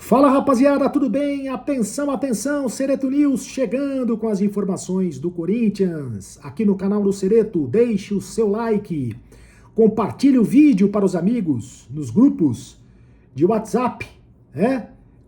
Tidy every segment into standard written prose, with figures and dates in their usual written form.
Fala rapaziada, tudo bem? Atenção, atenção, Cereto News chegando com as informações do Corinthians. Aqui no canal do Cereto, deixe o seu like, compartilhe o vídeo para os amigos nos grupos de WhatsApp,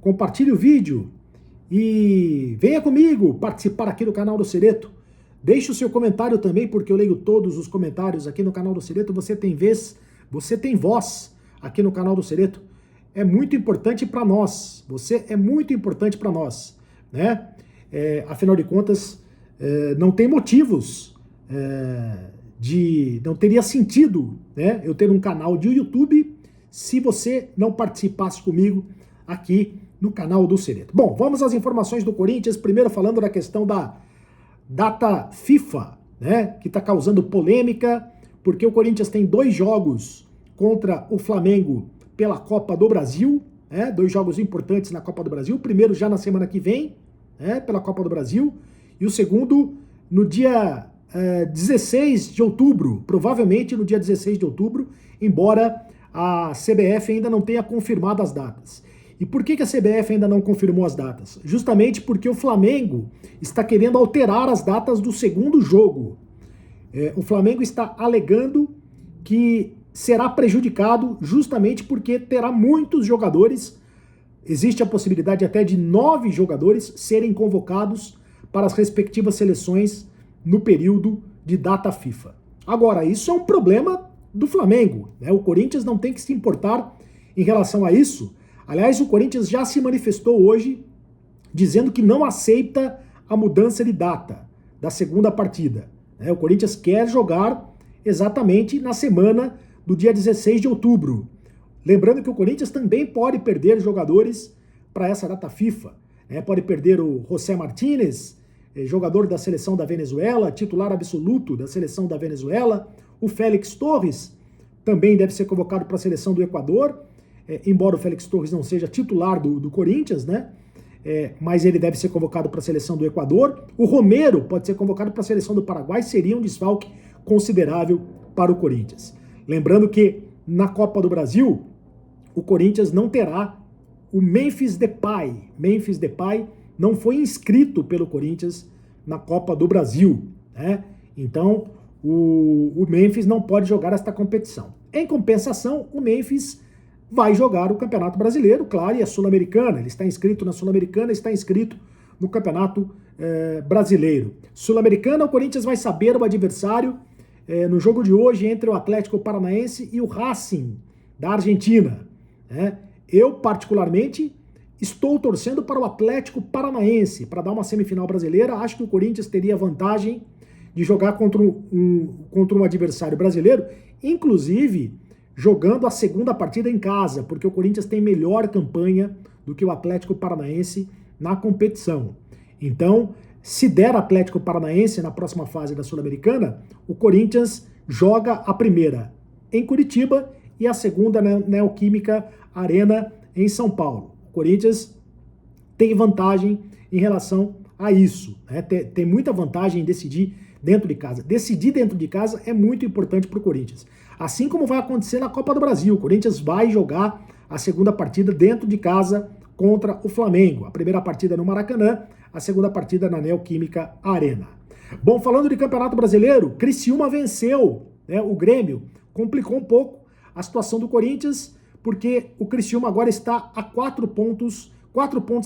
compartilhe o vídeo e venha comigo participar aqui do canal do Cereto. Deixe o seu comentário também, porque eu leio todos os comentários aqui no canal do Cereto. Você tem vez, você tem voz aqui no canal do Cereto. É muito importante para nós, você é muito importante para nós, né? Afinal de contas, não tem motivos não teria sentido, né, eu ter um canal de YouTube se você não participasse comigo aqui no canal do Cereto. Bom, vamos às informações do Corinthians, primeiro falando da questão da data FIFA, né, que está causando polêmica, porque o Corinthians tem 2 jogos contra o Flamengo pela Copa do Brasil, 2 jogos importantes na Copa do Brasil, o primeiro já na semana que vem, pela Copa do Brasil, e o segundo no dia 16 de outubro, provavelmente no dia 16 de outubro, embora a CBF ainda não tenha confirmado as datas. E por que a CBF ainda não confirmou as datas? Justamente porque o Flamengo está querendo alterar as datas do segundo jogo. O Flamengo está alegando que será prejudicado justamente porque terá muitos jogadores, existe a possibilidade até de 9 jogadores serem convocados para as respectivas seleções no período de data FIFA. Agora, isso é um problema do Flamengo, né? O Corinthians não tem que se importar em relação a isso. Aliás, o Corinthians já se manifestou hoje dizendo que não aceita a mudança de data da segunda partida, né? O Corinthians quer jogar exatamente na semana do dia 16 de outubro. Lembrando que o Corinthians também pode perder jogadores para essa data FIFA. Pode perder o José Martínez, jogador da seleção da Venezuela, titular absoluto da seleção da Venezuela. O Félix Torres também deve ser convocado para a seleção do Equador, embora o Félix Torres não seja titular do Corinthians, né? Mas ele deve ser convocado para a seleção do Equador. O Romero pode ser convocado para a seleção do Paraguai, seria um desfalque considerável para o Corinthians. Lembrando que na Copa do Brasil, o Corinthians não terá o Memphis Depay. Memphis Depay não foi inscrito pelo Corinthians na Copa do Brasil, né? Então, o Memphis não pode jogar esta competição. Em compensação, o Memphis vai jogar o Campeonato Brasileiro, claro, e a Sul-Americana. Ele está inscrito na Sul-Americana, está inscrito no Campeonato Brasileiro. Sul-Americana, o Corinthians vai saber o adversário no jogo de hoje entre o Atlético Paranaense e o Racing, da Argentina. Eu, particularmente, estou torcendo para o Atlético Paranaense, para dar uma semifinal brasileira. Acho que o Corinthians teria vantagem de jogar contra um adversário brasileiro, inclusive jogando a segunda partida em casa, porque o Corinthians tem melhor campanha do que o Atlético Paranaense na competição. Então, se der Atlético Paranaense na próxima fase da Sul-Americana, o Corinthians joga a primeira em Curitiba e a segunda na Neoquímica Arena em São Paulo. O Corinthians tem vantagem em relação a isso, né? Tem muita vantagem em decidir dentro de casa. Decidir dentro de casa é muito importante para o Corinthians. Assim como vai acontecer na Copa do Brasil. O Corinthians vai jogar a segunda partida dentro de casa contra o Flamengo. A primeira partida no Maracanã, a segunda partida na Neoquímica Arena. Bom, falando de Campeonato Brasileiro, Criciúma venceu, né? O Grêmio complicou um pouco a situação do Corinthians, porque o Criciúma agora está a 4 pontos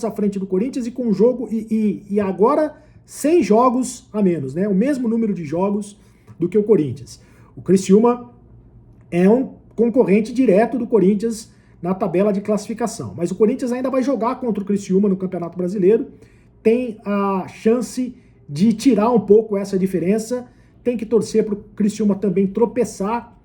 à frente do Corinthians e com jogo e agora 100 jogos a menos, né? O mesmo número de jogos do que o Corinthians. O Criciúma é um concorrente direto do Corinthians na tabela de classificação, mas o Corinthians ainda vai jogar contra o Criciúma no Campeonato Brasileiro, tem a chance de tirar um pouco essa diferença, tem que torcer para o Criciúma também tropeçar,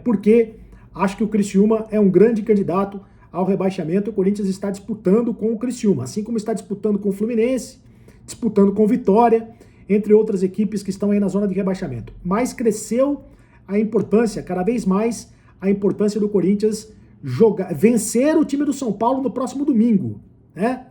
porque acho que o Criciúma é um grande candidato ao rebaixamento. O Corinthians está disputando com o Criciúma, assim como está disputando com o Fluminense, disputando com o Vitória, entre outras equipes que estão aí na zona de rebaixamento. Mas cresceu a importância, cada vez mais, a importância do Corinthians vencer o time do São Paulo no próximo domingo, né?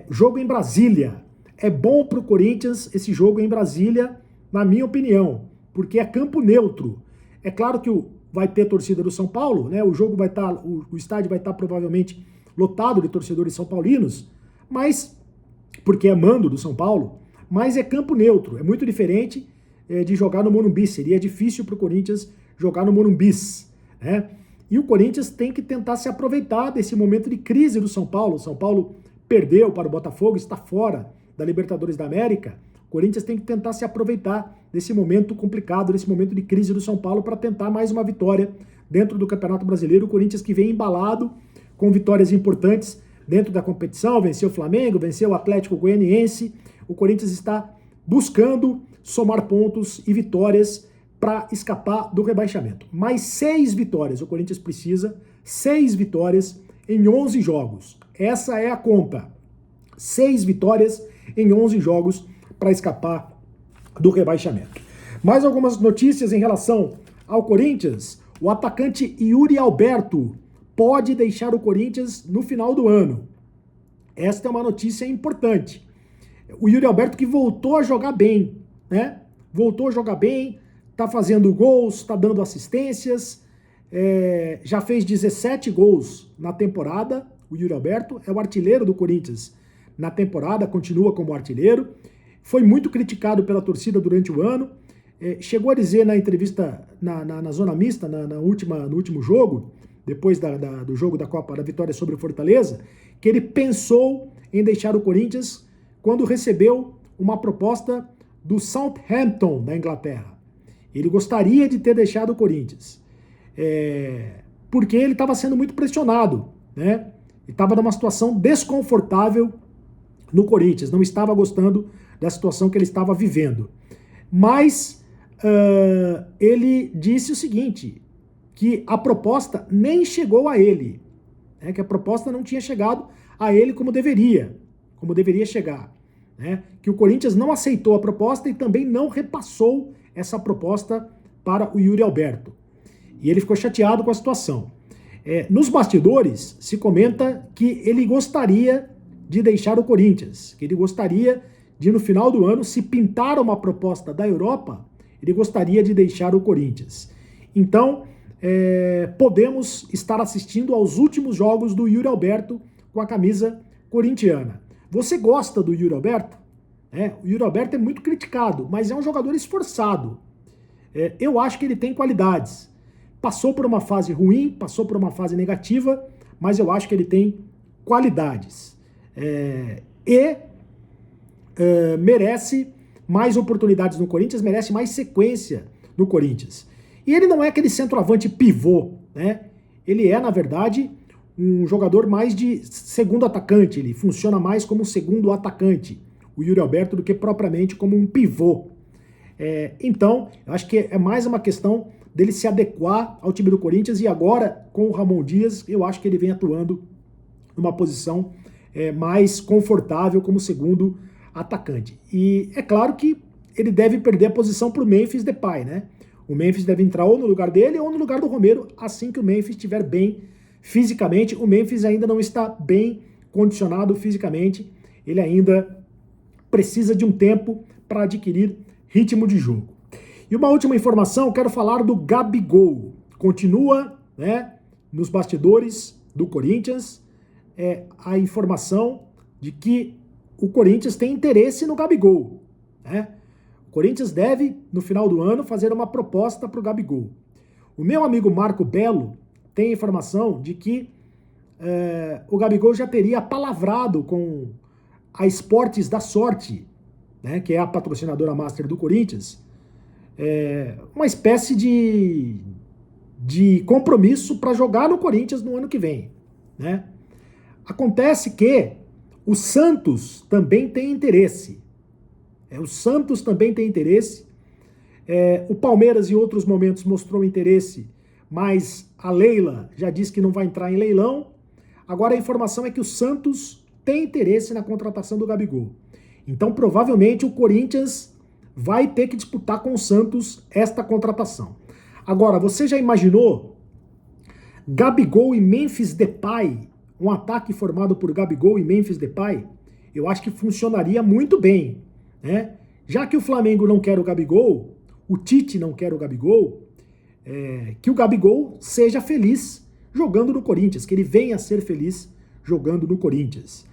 Jogo em Brasília. É bom para o Corinthians esse jogo em Brasília, na minha opinião, porque é campo neutro. É claro que vai ter torcida do São Paulo, né? O jogo vai estar, o estádio vai estar provavelmente lotado de torcedores são paulinos, mas porque é mando do São Paulo, mas é campo neutro, é muito diferente de jogar no Morumbi, seria difícil para o Corinthians jogar no Morumbi, né? E o Corinthians tem que tentar se aproveitar desse momento de crise do São Paulo. O São Paulo perdeu para o Botafogo, está fora da Libertadores da América. O Corinthians tem que tentar se aproveitar desse momento complicado, desse momento de crise do São Paulo para tentar mais uma vitória dentro do Campeonato Brasileiro. O Corinthians que vem embalado com vitórias importantes dentro da competição, venceu o Flamengo, venceu o Atlético Goianiense. O Corinthians está buscando somar pontos e vitórias para escapar do rebaixamento. Mais 6 vitórias o Corinthians precisa, 6 vitórias em 11 jogos. Essa é a conta. 6 vitórias em 11 jogos para escapar do rebaixamento. Mais algumas notícias em relação ao Corinthians. O atacante Yuri Alberto pode deixar o Corinthians no final do ano. Esta é uma notícia importante. O Yuri Alberto que voltou a jogar bem, né? Voltou a jogar bem, tá fazendo gols, tá dando assistências, já fez 17 gols na temporada. O Yuri Alberto é o artilheiro do Corinthians na temporada, continua como artilheiro. Foi muito criticado pela torcida durante o ano. Chegou a dizer na entrevista na zona mista, no último jogo, depois do jogo da Copa, da vitória sobre o Fortaleza, que ele pensou em deixar o Corinthians quando recebeu uma proposta do Southampton, da Inglaterra. Ele gostaria de ter deixado o Corinthians, porque ele estava sendo muito pressionado, né? Ele estava numa situação desconfortável no Corinthians, não estava gostando da situação que ele estava vivendo. Mas ele disse o seguinte, que a proposta nem chegou a ele, né? Que a proposta não tinha chegado a ele como deveria chegar, né? Que o Corinthians não aceitou a proposta e também não repassou essa proposta para o Yuri Alberto. E ele ficou chateado com a situação. Nos bastidores, se comenta que ele gostaria de deixar o Corinthians, que ele gostaria de, no final do ano, se pintar uma proposta da Europa, ele gostaria de deixar o Corinthians. Então, podemos estar assistindo aos últimos jogos do Yuri Alberto com a camisa corintiana. Você gosta do Yuri Alberto? O Yuri Alberto é muito criticado, mas é um jogador esforçado. Eu acho que ele tem qualidades. Passou por uma fase ruim, passou por uma fase negativa, mas eu acho que ele tem qualidades. Merece mais oportunidades no Corinthians, merece mais sequência no Corinthians. E ele não é aquele centroavante pivô, né? Ele é, na verdade, um jogador mais de segundo atacante, ele funciona mais como segundo atacante, o Yuri Alberto, do que propriamente como um pivô. Então, eu acho que é mais uma questão dele se adequar ao time do Corinthians, e agora, com o Ramon Dias, eu acho que ele vem atuando numa posição mais confortável como segundo atacante. E é claro que ele deve perder a posição para o Memphis Depay, né? O Memphis deve entrar ou no lugar dele ou no lugar do Romero, assim que o Memphis estiver bem fisicamente. O Memphis ainda não está bem condicionado fisicamente, ele ainda precisa de um tempo para adquirir ritmo de jogo. E uma última informação, quero falar do Gabigol. Continua, né, nos bastidores do Corinthians, a informação de que o Corinthians tem interesse no Gabigol, né? O Corinthians deve, no final do ano, fazer uma proposta para o Gabigol. O meu amigo Marco Belo tem informação de que o Gabigol já teria palavrado com a Esportes da Sorte, né, que é a patrocinadora master do Corinthians, uma espécie de compromisso para jogar no Corinthians no ano que vem, né? Acontece que o Santos também tem interesse. O Santos também tem interesse. O Palmeiras, em outros momentos, mostrou interesse, mas a Leila já disse que não vai entrar em leilão. Agora a informação é que o Santos tem interesse na contratação do Gabigol. Então, provavelmente, o Corinthians vai ter que disputar com o Santos esta contratação. Agora, você já imaginou Gabigol e Memphis Depay? Um ataque formado por Gabigol e Memphis Depay? Eu acho que funcionaria muito bem, né? Já que o Flamengo não quer o Gabigol, o Tite não quer o Gabigol, que o Gabigol seja feliz jogando no Corinthians, que ele venha a ser feliz jogando no Corinthians.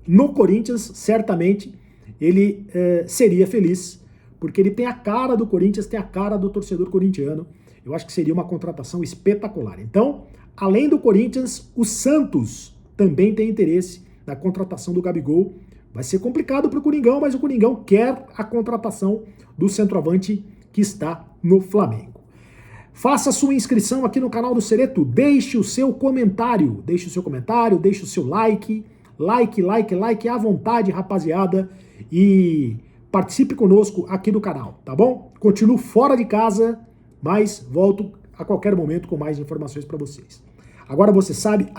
No Corinthians, certamente, ele seria feliz, porque ele tem a cara do Corinthians, tem a cara do torcedor corintiano. Eu acho que seria uma contratação espetacular. Então, além do Corinthians, o Santos também tem interesse na contratação do Gabigol. Vai ser complicado para o Coringão, mas o Coringão quer a contratação do centroavante que está no Flamengo. Faça sua inscrição aqui no canal do Cereto, deixe o seu comentário, deixe o seu like à vontade, rapaziada, e participe conosco aqui do canal, tá bom? Continuo fora de casa, mas volto a qualquer momento com mais informações para vocês. Agora você sabe,